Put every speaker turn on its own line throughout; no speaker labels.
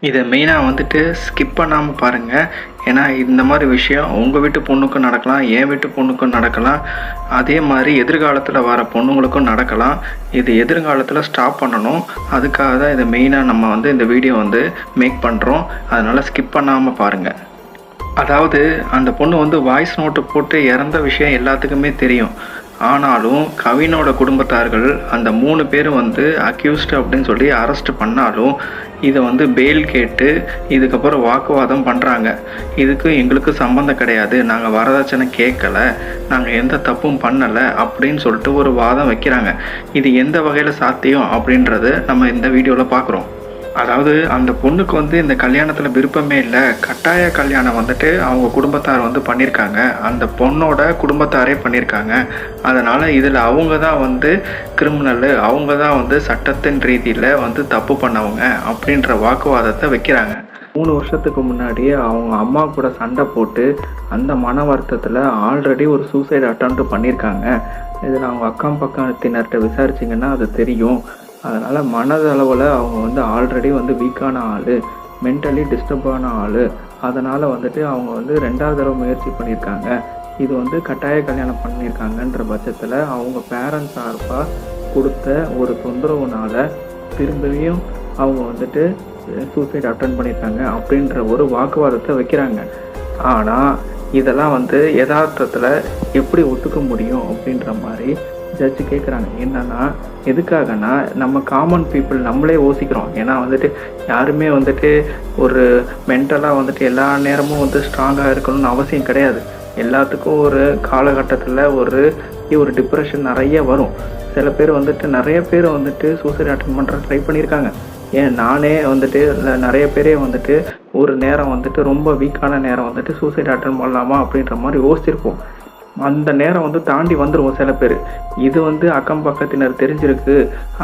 இத மெயினா வந்துட்டு ஸ்கிப் பண்ணாம பாருங்க. ஏன்னா, இந்த மாரி விஷயம் உங்க வீட்டு பொண்ணுக்கும் நடக்கலாம், என் வீட்டு பொண்ணுக்கும் நடக்கலாம். அதே மாரி எதிர்காலத்தில வர பொண்ணுங்களுக்கும் நடக்கலாம். இது எதிர்காலத்தில ஸ்டாப் பண்ணணும். அதுக்காக தான் இத மெயினா நம்ம வந்து இந்த வீடியோ வந்து மேக் பண்றோம். அதனால ஸ்கிப் பண்ணாம பாருங்க. அதாவது அந்த பொண்ணு வந்து வாய்ஸ் நோட்டு போட்டு இறந்த விஷயம் எல்லாத்துக்குமே தெரியும். ஆனாலும் கவினோட குடும்பத்தார்கள் அந்த 3 பேரும் வந்து அக்யூஸ்டு அப்படின்னு சொல்லி அரெஸ்ட் பண்ணாலும், இதை வந்து பெயில் கேட்டு இதுக்கப்புறம் வாக்குவாதம் பண்ணுறாங்க. இதுக்கு எங்களுக்கு சம்மந்தம் கிடையாது, நாங்கள் வரதட்சணை கேட்கல, நாங்கள் எந்த தப்பும் பண்ணலை அப்படின்னு சொல்லிட்டு ஒரு வாதம் வைக்கிறாங்க. இது எந்த வகையில் சாத்தியம் அப்படின்றத நம்ம இந்த வீடியோவில் பார்க்குறோம். அதாவது அந்த பொண்ணுக்கு வந்து இந்த கல்யாணத்தில் விருப்பமே இல்லை, கட்டாய கல்யாணம் வந்துட்டு அவங்க குடும்பத்தார் வந்து பண்ணியிருக்காங்க, அந்த பொண்ணோட குடும்பத்தாரே பண்ணியிருக்காங்க. அதனால் இதில் அவங்க தான் வந்து கிரிமினலு, அவங்க தான் வந்து சட்டத்தின் ரீதியில் வந்து தப்பு பண்ணவங்க அப்படின்ற வாக்குவாதத்தை வைக்கிறாங்க. 3 வருஷத்துக்கு முன்னாடியே அவங்க அம்மா கூட சண்டை போட்டு அந்த மன வருத்தத்தில் ஆல்ரெடி ஒரு சூசைட் அட்டெம்ப்ட் பண்ணியிருக்காங்க. இதில் அவங்க அக்கம் பக்கத்தினர்கிட்ட விசாரிச்சிங்கன்னா அது தெரியும். அதனால் மனதளவில் அவங்க வந்து ஆல்ரெடி வந்து வீக்கான ஆள், மென்டலி டிஸ்டர்பான ஆள். அதனால் வந்துட்டு அவங்க வந்து 2வது தடவை முயற்சி பண்ணியிருக்காங்க. இது வந்து கட்டாய கல்யாணம் பண்ணியிருக்காங்கன்ற பட்சத்தில் அவங்க பேரண்ட்ஸ் சார்பாக கொடுத்த ஒரு தொந்தரவுனால திரும்பியும் அவங்க வந்துட்டு சூசைட் அட்டெண்ட் பண்ணியிருக்காங்க அப்படின்ற ஒரு வாக்குவாதத்தை வைக்கிறாங்க. ஆனால் இதெல்லாம் வந்து யதார்த்தத்தில் எப்படி ஒத்துக்க முடியும் அப்படின்ற மாதிரி ஜட்ஜு கேட்குறாங்க. என்னன்னா எதுக்காகனா நம்ம காமன் பீப்புள் நம்மளே யோசிக்கிறோம். ஏன்னா வந்துட்டு யாருமே வந்துட்டு ஒரு மென்டலாக வந்துட்டு எல்லா நேரமும் வந்து ஸ்ட்ராங்காக இருக்கணும்னு அவசியம் கிடையாது. எல்லாத்துக்கும் ஒரு காலகட்டத்தில் ஒரு டிப்ரெஷன் நிறைய வரும். சில பேர் வந்துட்டு நிறைய பேர் வந்துட்டு சூசைட் அட்டெண்ட் பண்ணுற ட்ரை பண்ணியிருக்காங்க. ஏன் நானே வந்துட்டு நிறைய பேரே வந்துட்டு ஒரு நேரம் வந்துட்டு ரொம்ப வீக்கான நேரம் வந்துட்டு சூசைட் அட்டெண்ட் பண்ணலாமா அப்படின்ற மாதிரி யோசிச்சிருப்போம். அந்த நேரம் வந்து தாண்டி வந்துடுவோம் சில பேர். இது வந்து அக்கம் பக்கத்தினர் தெரிஞ்சிருக்கு,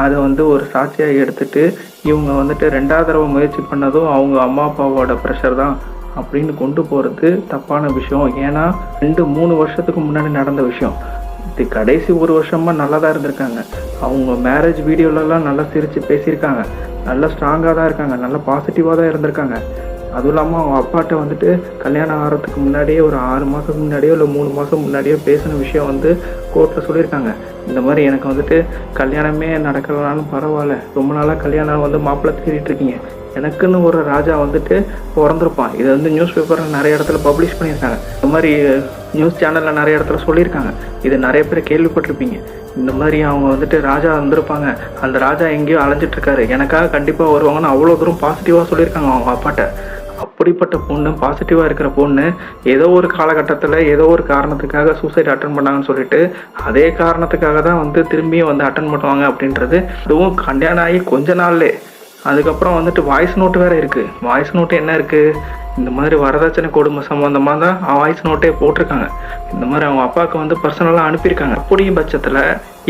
அதை வந்து ஒரு சாட்சியாக எடுத்துகிட்டு இவங்க வந்துட்டு 2வது தடவை முயற்சி பண்ணதும் அவங்க அம்மா அப்பாவோட ப்ரெஷர் தான் அப்படின்னு கொண்டு போகிறது தப்பான விஷயம். ஏன்னா 2-3 வருஷத்துக்கு முன்னாடி நடந்த விஷயம். இது கடைசி 1 வருஷமாக நல்லா தான் இருந்திருக்காங்க. அவங்க மேரேஜ் வீடியோலலாம் நல்லா சிரித்து பேசியிருக்காங்க, நல்லா ஸ்ட்ராங்காக தான் இருக்காங்க, நல்லா பாசிட்டிவாக தான் இருந்திருக்காங்க. அதுவும் இல்லாமல் அவங்க அப்பாட்ட வந்துட்டு கல்யாணம் ஆகிறதுக்கு முன்னாடியே ஒரு 6 மாதத்துக்கு முன்னாடியோ இல்லை 3 மாதம் முன்னாடியோ பேசின விஷயம் வந்து கோர்ட்டில் சொல்லியிருக்காங்க. இந்த மாதிரி எனக்கு வந்துட்டு கல்யாணமே நடக்கலனாலும் பரவாயில்ல, ரொம்ப நாளாக கல்யாணம் வந்து மாப்பிள்ளை தேடிட்டு இருக்கீங்க, எனக்குன்னு ஒரு ராஜா வந்துட்டு பிறந்திருப்பான். இதை வந்து நியூஸ் பேப்பரில் நிறைய இடத்துல பப்ளிஷ் பண்ணியிருக்காங்க. இந்த மாதிரி நியூஸ் சேனலில் நிறைய இடத்துல சொல்லியிருக்காங்க. இதை நிறைய பேர் கேள்விப்பட்டிருப்பீங்க. இந்த மாதிரி அவங்க வந்துட்டு ராஜா வந்திருப்பாங்க, அந்த ராஜா எங்கேயோ அலைஞ்சிட்ருக்காரு, எனக்காக கண்டிப்பாக வருவாங்கன்னு அவ்வளோ தூரம் பாசிட்டிவாக சொல்லியிருக்காங்க அவங்க அப்பாட்ட. அப்படிப்பட்ட பொண்ணு, பாசிட்டிவாக இருக்கிற பொண்ணு ஏதோ ஒரு காலகட்டத்தில் ஏதோ ஒரு காரணத்துக்காக சூசைட் அட்டன் பண்ணாங்கன்னு சொல்லிட்டு அதே காரணத்துக்காக தான் வந்து திரும்பியும் வந்து அட்டன் பண்ணுவாங்க அப்படின்றது. அதுவும் கல்யாணம் ஆகி கொஞ்ச நாள்லே அதுக்கப்புறம் வந்துட்டு வாய்ஸ் நோட்டு வேறு இருக்குது. வாய்ஸ் நோட்டு என்ன இருக்குது, இந்த மாதிரி வரதட்சணை கொடுமை சம்மந்தமாக தான் வாய்ஸ் நோட்டே போட்டிருக்காங்க. இந்த மாதிரி அவங்க அப்பாவுக்கு வந்து பர்சனலாக அனுப்பியிருக்காங்க. அப்படியும் பட்சத்தில்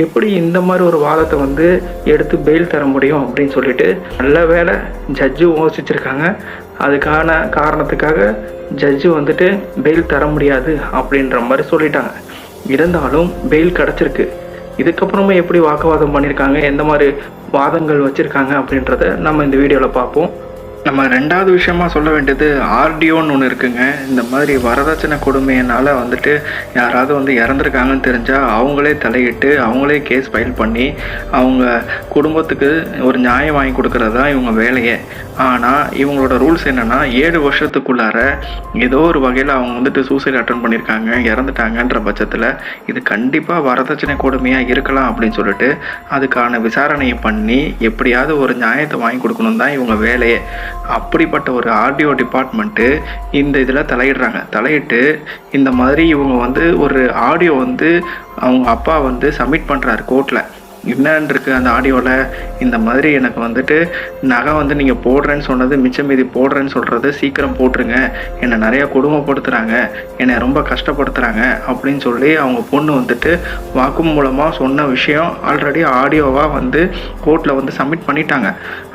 எப்படி இந்த மாதிரி ஒரு வாதத்தை வந்து எடுத்து பெயில் தர முடியும் அப்படின்னு சொல்லிட்டு நல்ல வேலை ஜட்ஜு யோசிச்சிருக்காங்க. அதுக்கான காரணத்துக்காக ஜட்ஜு வந்துட்டு பெயில் தர முடியாது அப்படின்ற மாதிரி சொல்லிட்டாங்க. இருந்தாலும் பெயில் கிடச்சிருக்கு. இதுக்கப்புறமா எப்படி வாக்குவாதம் பண்ணியிருக்காங்க, எந்த மாதிரி வாதங்கள் வச்சுருக்காங்க அப்படின்றத நம்ம இந்த வீடியோவில் பார்ப்போம். நம்ம 2வது விஷயமா சொல்ல வேண்டியது ஆர்டிஓன்னு ஒன்று இருக்குங்க. இந்த மாதிரி வரதட்சணை கொடுமையினால் வந்துட்டு யாராவது வந்து இறந்துருக்காங்கன்னு தெரிஞ்சால் அவங்களே தலையிட்டு அவங்களே கேஸ் ஃபைல் பண்ணி அவங்க குடும்பத்துக்கு ஒரு நியாயம் வாங்கி கொடுக்கறது தான் இவங்க வேலையே. ஆனால் இவங்களோட ரூல்ஸ் என்னென்னா 7 வருஷத்துக்குள்ளார ஏதோ ஒரு வகையில் அவங்க வந்துட்டு சூசைட் அட்டன் பண்ணியிருக்காங்க, இறந்துட்டாங்கன்ற பட்சத்தில் இது கண்டிப்பாக வரதட்சணை கொடுமையாக இருக்கலாம் அப்படின்னு சொல்லிட்டு அதுக்கான விசாரணையை பண்ணி எப்படியாவது ஒரு நியாயத்தை வாங்கி கொடுக்கணும் தான் இவங்க வேலையே. அப்படிப்பட்ட ஒரு ஆர்டிஓ டிபார்ட்மெண்ட்டு இந்த இதில் தலையிட்டு இந்த மாதிரி இவங்க வந்து ஒரு ஆடியோ வந்து அவங்க அப்பா வந்து சப்மிட் பண்ணுறாரு கோர்ட்டில். என்னன்னு இருக்குது அந்த ஆடியோவில், இந்த மாதிரி எனக்கு வந்துட்டு நகை வந்து நீங்கள் போடுறேன்னு சொன்னது மிச்சம் மீதி போடுறேன்னு சொல்கிறது சீக்கிரம் போட்டுருங்க, என்னை நிறையா கொடுமைப்படுத்துகிறாங்க, என்னை ரொம்ப கஷ்டப்படுத்துகிறாங்க அப்படின்னு சொல்லி அவங்க பொண்ணு வந்துட்டு வாக்குமூலமாக சொன்ன விஷயம் ஆல்ரெடி ஆடியோவாக வந்து கோர்ட்டில் வந்து சப்மிட் பண்ணிட்டாங்க.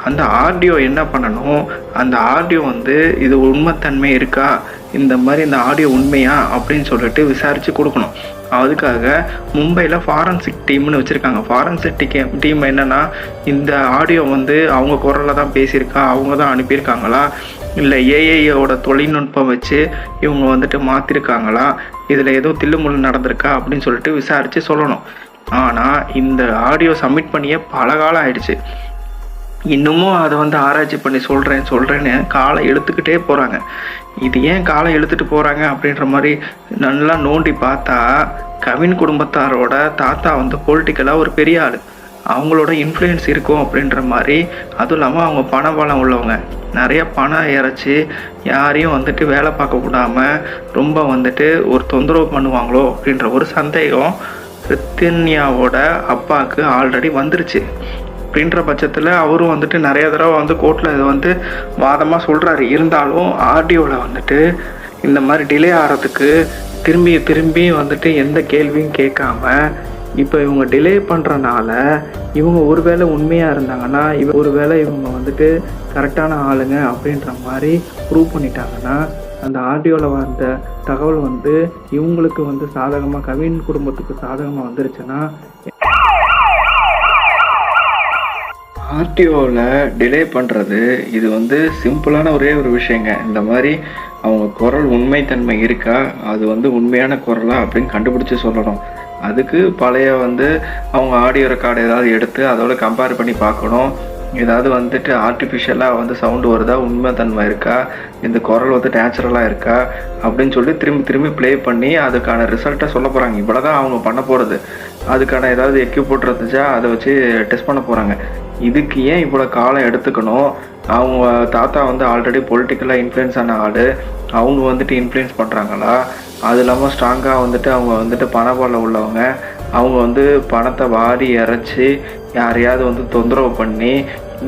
அந்த ஆடியோ என்ன பண்ணணும், அந்த ஆடியோ வந்து இது உண்மைத்தன்மை இருக்கா, இந்த மாதிரி இந்த ஆடியோ உண்மையா அப்படின்னு சொல்லிட்டு விசாரித்து கொடுக்கணும். அதுக்காக மும்பையில் ஃபாரன்சிக் டீம்னு வச்சுருக்காங்க. ஃபாரன்சிக் டீம் என்னென்னா, இந்த ஆடியோ வந்து அவங்க குரலில் தான் பேசியிருக்கா, அவங்க தான் அனுப்பியிருக்காங்களா, இல்லை ஏஐயோட தொழில்நுட்பம் வச்சு இவங்க வந்துட்டு மாற்றிருக்காங்களா, இதில் ஏதோ தில்லுமுள்ளு நடந்திருக்கா அப்படின்னு சொல்லிட்டு விசாரித்து சொல்லணும். ஆனால் இந்த ஆடியோ சப்மிட் பண்ணியே பல காலம் ஆயிடுச்சு. இன்னமும் அதை வந்து ஆராய்ச்சி பண்ணி சொல்கிறேன்னு காலை இழுத்துக்கிட்டே போகிறாங்க. இது ஏன் காலை இழுத்துட்டு போகிறாங்க அப்படின்ற மாதிரி நல்லா நோண்டி பார்த்தா, கவின் குடும்பத்தாரோட தாத்தா வந்து பொலிட்டிக்கலாக ஒரு பெரிய ஆள், அவங்களோட இன்ஃப்ளூயன்ஸ் இருக்கும் அப்படின்ற மாதிரி. அதுவும் இல்லாமல் அவங்க பணபலம் உள்ளவங்க, நிறைய பணம் இறைச்சி யாரையும் வந்துட்டு வேலை பார்க்க விடாமல் ரொம்ப வந்துட்டு ஒரு தொந்தரவு பண்ணுவாங்களோ அப்படின்ற ஒரு சந்தேகம் ரித்தன்யாவோட அப்பாவுக்கு ஆல்ரெடி வந்துருச்சு. அப்படின்ற பட்சத்தில் அவரும் வந்துட்டு நிறைய தடவை வந்து கோர்ட்டில் இதை வந்து வாதமாக சொல்கிறாரு. இருந்தாலும் ஆடியோவில் வந்துட்டு இந்த மாதிரி டிலே ஆகிறதுக்கு திரும்பி வந்துட்டு எந்த கேள்வியும் கேட்காம, இப்போ இவங்க டிலே பண்ணுறனால இவங்க ஒருவேளை உண்மையாக இருந்தாங்கன்னா, ஒருவேளை இவங்க வந்துட்டு கரெக்டான ஆளுங்க அப்படின்ற மாதிரி ப்ரூவ் பண்ணிட்டாங்கன்னா, அந்த ஆடியோவில் வந்த தகவல் வந்து இவங்களுக்கு வந்து சாதகமாக, கவின் குடும்பத்துக்கு சாதகமாக வந்துருச்சுன்னா, ஆர்டிஓவில் டிலே பண்ணுறது இது வந்து சிம்பிளான ஒரே ஒரு விஷயங்க. இந்த மாதிரி அவங்க குரல் உண்மைத்தன்மை இருக்கா, அது வந்து உண்மையான குரலா அப்படின்னு கண்டுபிடிச்சி சொல்லணும். அதுக்கு பழைய வந்து அவங்க ஆடியோ ரெக்கார்டு ஏதாவது எடுத்து அதோட கம்பேர் பண்ணி பார்க்கணும். ஏதாவது வந்துட்டு ஆர்டிஃபிஷியலாக வந்து சவுண்டு வருதா, உண்மைத்தன்மை இருக்கா, இந்த குரல் வந்து நேச்சுரலாக இருக்கா அப்படின்னு சொல்லி திரும்பி ப்ளே பண்ணி அதுக்கான ரிசல்ட்டை சொல்ல போகிறாங்க. இவ்வளோ தான் அவங்க பண்ண போகிறது. அதுக்கான ஏதாவது எக்யூப்மெண்ட் இருந்துச்சா அதை வச்சு டெஸ்ட் பண்ண போகிறாங்க. இதுக்கு ஏன் இவ்வளோ காலம் எடுத்துக்கணும்? அவங்க தாத்தா வந்து ஆல்ரெடி பொலிட்டிக்கலாக இன்ஃப்ளூயன்ஸ் ஆன ஆள், அவங்க வந்துட்டு இன்ஃப்ளூயன்ஸ் பண்ணுறாங்களா? அது இல்லாமல் ஸ்ட்ராங்காக வந்துட்டு அவங்க வந்துட்டு பணபலம் உள்ளவங்க, அவங்க வந்து பணத்தை வாரி இறைச்சி யாரையாவது வந்து தொந்தரவு பண்ணி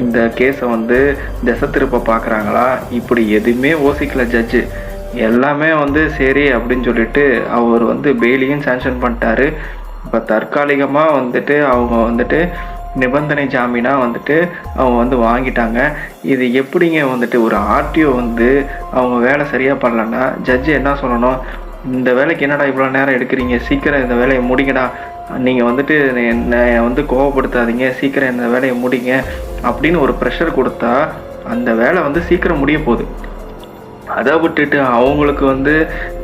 இந்த கேஸை வந்து திசை திருப்ப பார்க்குறாங்களா? இப்படி எதுவுமே யோசிக்கல ஜட்ஜு. எல்லாமே வந்து சரி அப்படின்னு சொல்லிட்டு அவர் வந்து பெயிலையும் சாங்ஷன் பண்ணிட்டாரு. இப்போ தற்காலிகமாக வந்துட்டு அவங்க வந்துட்டு நிபந்தனை ஜாமீனாக வந்துட்டு அவங்க வந்து வாங்கிட்டாங்க. இது எப்படிங்க வந்துட்டு ஒரு ஆர்டிஓ வந்து அவங்க வேலை சரியாக பண்ணலன்னா ஜட்ஜு என்ன சொல்லணும்? இந்த வேலைக்கு என்னடா இவ்வளோ நேரம் எடுக்கிறீங்க, சீக்கிரம் இந்த வேலையை முடிங்கடா, நீங்கள் வந்துட்டு என்னை வந்து கோவப்படுத்தாதீங்க, சீக்கிரம் இந்த வேலையை முடிங்க அப்படின்னு ஒரு ப்ரெஷர் கொடுத்தா அந்த வேலை வந்து சீக்கிரம் முடிய போகுது. அதை விட்டுட்டு அவங்களுக்கு வந்து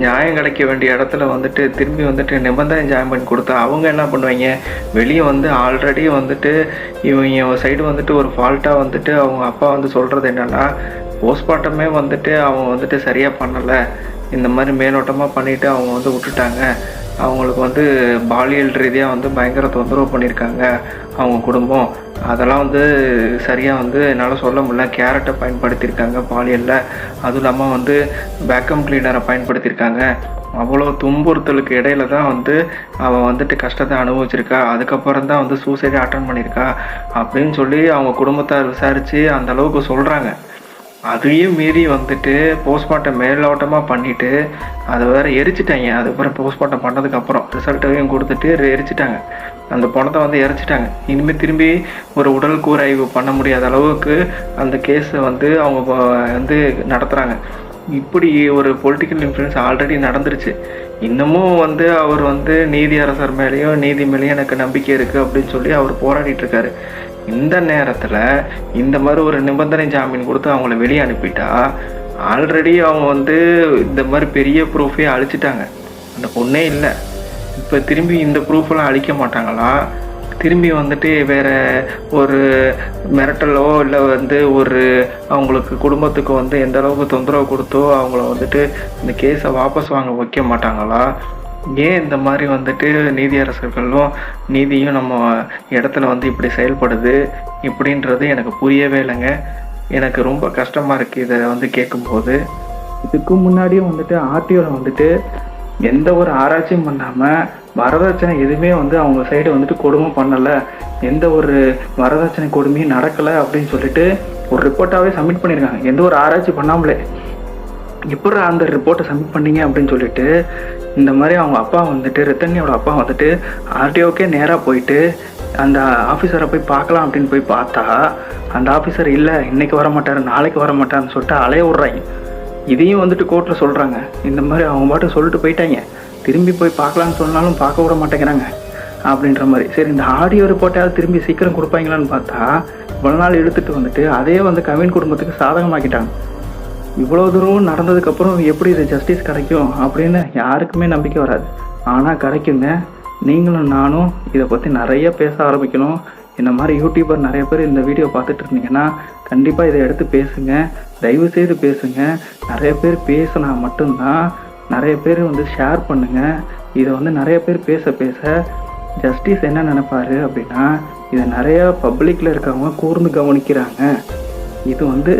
நியாயம் கிடைக்க வேண்டிய இடத்துல வந்துட்டு திரும்பி வந்துட்டு நிபந்தனை ஜாயின் பண்ணி கொடுத்தா அவங்க என்ன பண்ணுவாங்க? வெளியே வந்து ஆல்ரெடி வந்துட்டு இவங்க சைடு வந்துட்டு ஒரு ஃபால்ட்டாக வந்துட்டு அவங்க அப்பா வந்து சொல்கிறது என்னென்னா, போஸ்ட்மார்ட்டமே வந்துட்டு அவங்க வந்துட்டு சரியாக பண்ணலை, இந்த மாதிரி மேலோட்டமாக பண்ணிவிட்டு அவங்க வந்து விட்டுட்டாங்க, அவங்களுக்கு வந்து பாலியல் ரீதியாக வந்து பயங்கர தொந்தரவு பண்ணியிருக்காங்க அவங்க குடும்பம், அதெல்லாம் வந்து சரியாக வந்து என்னால் சொல்ல முடியல, கேரட்டை பயன்படுத்தியிருக்காங்க பாலியலில், அதுவும் இல்லாமல் வந்து வேக்கம் கிளீனரை பயன்படுத்தியிருக்காங்க, அவ்வளோ துன்புறுத்தலுக்கு இடையில தான் வந்து அவள் வந்துட்டு கஷ்டத்தை அனுபவிச்சிருக்கா, அதுக்கப்புறம் தான் வந்து சூசைடே அட்டன் பண்ணியிருக்கா அப்படின்னு சொல்லி அவங்க குடும்பத்தார் விசாரித்து அந்த அளவுக்கு சொல்கிறாங்க. அதையும் மீறி வந்துட்டு போஸ்ட்மார்ட்டம் மேலோட்டமாக பண்ணிவிட்டு அதை வேறு எரிச்சிட்டாங்க. அதுக்கப்புறம் போஸ்ட்மார்ட்டம் பண்ணதுக்கப்புறம் ரிசல்ட்டையும் கொடுத்துட்டு எரிச்சிட்டாங்க, அந்த பணத்தை வந்து எரிச்சிட்டாங்க. இனிமேல் திரும்பி ஒரு உடல் கூராய்வு பண்ண முடியாத அளவுக்கு அந்த கேஸை வந்து அவங்க வந்து நடத்துகிறாங்க. இப்படி ஒரு பொலிட்டிக்கல் இன்ஃப்ளூயன்ஸ் ஆல்ரெடி நடந்துருச்சு. இன்னமும் வந்து அவர் வந்து நீதி அரசர் மேலேயும் நீதி மேலேயும் எனக்கு நம்பிக்கை இருக்குது அப்படின்னு சொல்லி அவர் போராடிட்டுருக்காரு. இந்த நேரத்தில் இந்த மாதிரி ஒரு நிபந்தனை ஜாமீன் கொடுத்து அவங்கள வெளியே அனுப்பிட்டா ஆல்ரெடி அவங்க வந்து இந்த மாதிரி பெரிய ப்ரூஃபே அழிச்சிட்டாங்க, அந்த பொண்ணே இல்லை. இப்போ திரும்பி இந்த ப்ரூஃபெல்லாம் அழிக்க மாட்டாங்களா? திரும்பி வந்துட்டு வேறு ஒரு மிரட்டலோ இல்லை வந்து ஒரு அவங்களுக்கு குடும்பத்துக்கு வந்து எந்த அளவுக்கு தொந்தரவு கொடுத்தோ அவங்கள வந்துட்டு இந்த கேஸை வாபஸ் வாங்க வைக்க மாட்டாங்களா? ஏன் இந்த மாதிரி வந்துட்டு நீதியரசர்களும் நீதியும் நம்ம இடத்துல வந்து இப்படி செயல்படுது இப்படின்றது எனக்கு புரியவே இல்லைங்க. எனக்கு ரொம்ப கஷ்டமாக இருக்குது இதை வந்து கேட்கும்போது. இதுக்கு முன்னாடியும் வந்துட்டு ஆர்டிஓவில் வந்துட்டு எந்த ஒரு ஆராய்ச்சியும் பண்ணாமல் வரதட்சணை எதுவுமே வந்து அவங்க சைடு வந்துட்டு கொடுமை பண்ணலை, எந்த ஒரு வரதட்சணை கொடுமையும் நடக்கலை அப்படின்னு சொல்லிட்டு ஒரு ரிப்போர்ட்டாகவே சப்மிட் பண்ணியிருக்காங்க, எந்த ஒரு ஆராய்ச்சி பண்ணாமலே. எப்படி அந்த ரிப்போர்ட்டை சப்மிட் பண்ணீங்க அப்படின்னு சொல்லிட்டு இந்த மாதிரி அவங்க அப்பா வந்துட்டு ரித்தன்யாவோட அப்பா வந்துட்டு ஆர்டிஓக்கே நேராக போயிட்டு அந்த ஆஃபீஸரை போய் பார்க்கலாம் அப்படின்னு போய் பார்த்தா அந்த ஆஃபீஸர் இல்லை, இன்றைக்கி வர மாட்டார், நாளைக்கு வர மாட்டார்னு சொல்லிட்டு அலைய விட்றாங்க. இதையும் வந்துட்டு கோர்ட்டில் சொல்கிறாங்க. இந்த மாதிரி அவங்க பாட்டு சொல்லிட்டு போயிட்டாங்க, திரும்பி போய் பார்க்கலான்னு சொன்னாலும் பார்க்க விட மாட்டேங்கிறாங்க அப்படின்ற மாதிரி. சரி, இந்த ஆடியோ ரிப்போர்ட்டாவது திரும்பி சீக்கிரம் கொடுப்பாங்களான்னு பார்த்தா இவ்வளோ நாள் எடுத்துகிட்டு வந்துட்டு அதே வந்து கவின் குடும்பத்துக்கு சாதகமாக்கிட்டாங்க. இவ்வளோ தூரம் நடந்ததுக்கப்புறம் எப்படி இது ஜஸ்டிஸ் கிடைக்கும் அப்படின்னு யாருக்குமே நம்பிக்கை வராது. ஆனால் கிடைக்குங்க. நீங்களும் நானும் இதை பற்றி நிறைய பேச ஆரம்பிக்கணும். இந்த மாதிரி யூடியூபர் நிறைய பேர் இந்த வீடியோ பார்த்துட்டு இருந்தீங்கன்னா கண்டிப்பாக இதை எடுத்து பேசுங்க, தயவு செய்து பேசுங்க. நிறைய பேர் பேசினா மட்டும்தான், நிறைய பேர் வந்து ஷேர் பண்ணுங்கள். இதை வந்து நிறைய பேர் பேச பேச ஜஸ்டிஸ் என்ன நினைப்பாரு அப்படின்னா, இதை நிறையா பப்ளிக்கில் இருக்கவங்க கூர்ந்து கவனிக்கிறாங்க. இது வந்து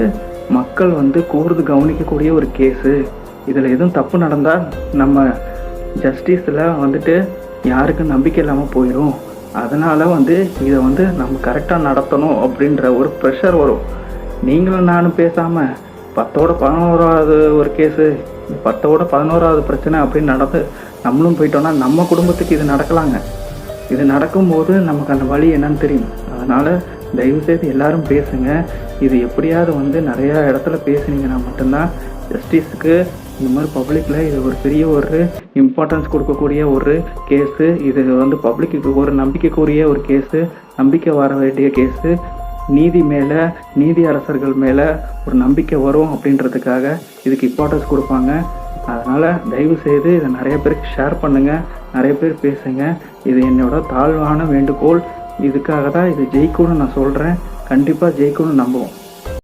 மக்கள் வந்து கூர்ந்து கவனிக்கக்கூடிய ஒரு கேஸு. இதில் எதுவும் தப்பு நடந்தால் நம்ம ஜஸ்டிஸில் வந்துட்டு யாருக்கும் நம்பிக்கை இல்லாமல் போயிடும். அதனால் வந்து இதை வந்து நம்ம கரெக்டாக நடத்தணும் அப்படின்ற ஒரு ப்ரெஷர் வரும். நீங்களும் நானும் பேசாமல் 10ஓட 11வது ஒரு கேஸு, 10ஓட 11வது பிரச்சனை அப்படின்னு நடந்து நம்மளும் போயிட்டோம்னா நம்ம குடும்பத்துக்கு இது நடக்கலாங்க. இது நடக்கும்போது நமக்கு அந்த வழி என்னன்னு தெரியும். அதனால் தயவுசெய்து எல்லாரும் பேசுங்க. இது எப்படியாவது வந்து நிறையா இடத்துல பேசுனீங்கன்னா மட்டும்தான் ஜஸ்டிஸுக்கு இந்த மாதிரி பப்ளிக்கில் இது ஒரு பெரிய ஒரு இம்பார்ட்டன்ஸ் கொடுக்கக்கூடிய ஒரு கேஸு. இது வந்து பப்ளிக்கு ஒரு நம்பிக்கைக்குரிய ஒரு கேஸு, நம்பிக்கை வர வேண்டிய கேஸு. நீதி மேலே, நீதி அரசர்கள் மேலே ஒரு நம்பிக்கை வரும் அப்படின்றதுக்காக இதுக்கு இம்பார்ட்டன்ஸ் கொடுப்பாங்க. அதனால் தயவுசெய்து இதை நிறைய பேருக்கு ஷேர் பண்ணுங்கள், நிறைய பேர் பேசுங்க. இது என்னோட தாழ்வான வேண்டுகோள். இதுக்காக தான் இது ஜெயிக்கும்னு நான் சொல்கிறேன். கண்டிப்பாக ஜெயிக்கும்னு நம்புவோம்.